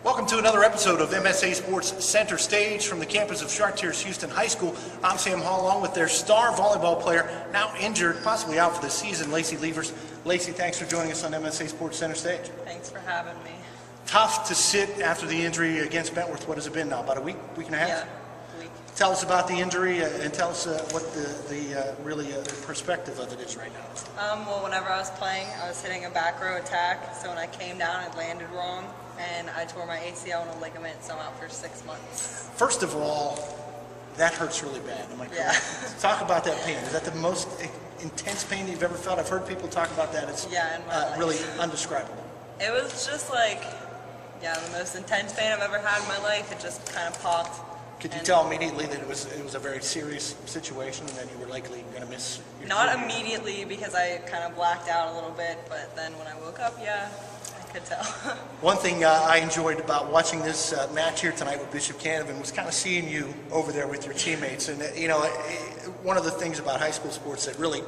Welcome to another episode of MSA Sports Center Stage from the campus of Chartiers Houston High School. I'm Sam Hall, along with their star volleyball player, now injured, possibly out for the season, Lacey Levers. Lacey, thanks for joining us on MSA Sports Center Stage. Thanks for having me. Tough to sit after the injury against Bentworth. What has it been now? About a week and a half? Yeah, a week. Tell us about the injury and tell us what the perspective of it is right now. Well, whenever I was playing, I was hitting a back row attack, so when I came down, it landed wrong, and I tore my ACL and a ligament, so I'm out for 6 months. First of all, that hurts really bad. Am I correct? Yeah. Talk about that pain. Is that the most intense pain you've ever felt? I've heard people talk about that. It's in my life. Really undescribable. It was just like, the most intense pain I've ever had in my life. It just kind of popped. Could you tell immediately that it was a very serious situation and that you were likely going to miss your Not career? immediately, because I kind of blacked out a little bit, but then when I woke up, I could tell. One thing I enjoyed about watching this match here tonight with Bishop Canavan was kind of seeing you over there with your teammates. And, one of the things about high school sports that really,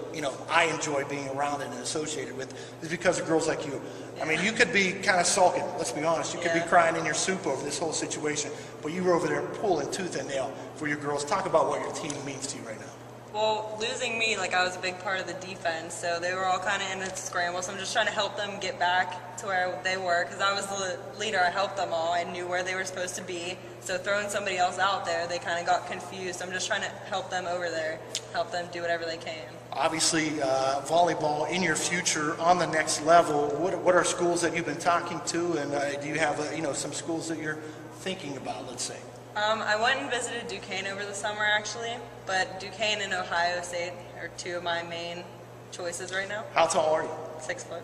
I enjoy being around and associated with is because of girls like you. I mean, you could be kind of sulking, let's be honest. You could be crying in your soup over this whole situation, but you were over there pulling tooth and nail for your girls. Talk about what your team means to you right now. Well, losing me, I was a big part of the defense, so they were all kind of in a scramble, so I'm just trying to help them get back to where they were, because I was the leader. I helped them all. I knew where they were supposed to be, so throwing somebody else out there, they kind of got confused. I'm just trying to help them over there, help them do whatever they can. Obviously, volleyball in your future on the next level. What are schools that you've been talking to, and do you have some schools that you're thinking about, let's say? I went and visited Duquesne over the summer, actually, but Duquesne and Ohio State are two of my main choices right now. How tall are you? 6 foot.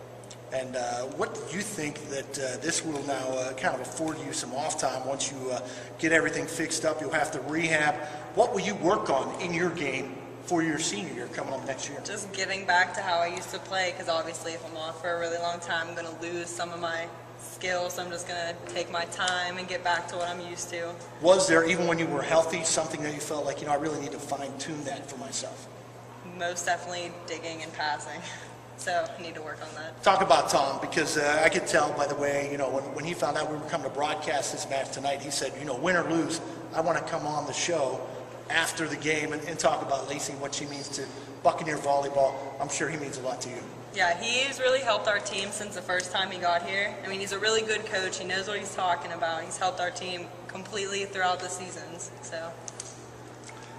And what do you think that this will now kind of afford you some off time once you get everything fixed up? You'll have to rehab. What will you work on in your game for your senior year coming up next year? Just getting back to how I used to play, because obviously if I'm off for a really long time, I'm going to lose some of my skills, so I'm just going to take my time and get back to what I'm used to. Was there, even when you were healthy, something that you felt like, I really need to fine-tune that for myself? Most definitely digging and passing, so I need to work on that. Talk about Tom, because I could tell by the way, when he found out we were coming to broadcast this match tonight, he said, win or lose, I want to come on the show after the game and talk about Lacey and what she means to Buccaneer volleyball. I'm sure he means a lot to you. Yeah, he's really helped our team since the first time he got here. I mean, he's a really good coach. He knows what he's talking about. He's helped our team completely throughout the seasons. So,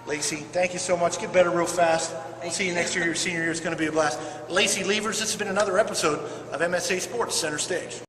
Lacey, thank you so much. Get better real fast. We'll see you next year. Your senior year is going to be a blast. Lacey Levers, this has been another episode of MSA Sports Center Stage.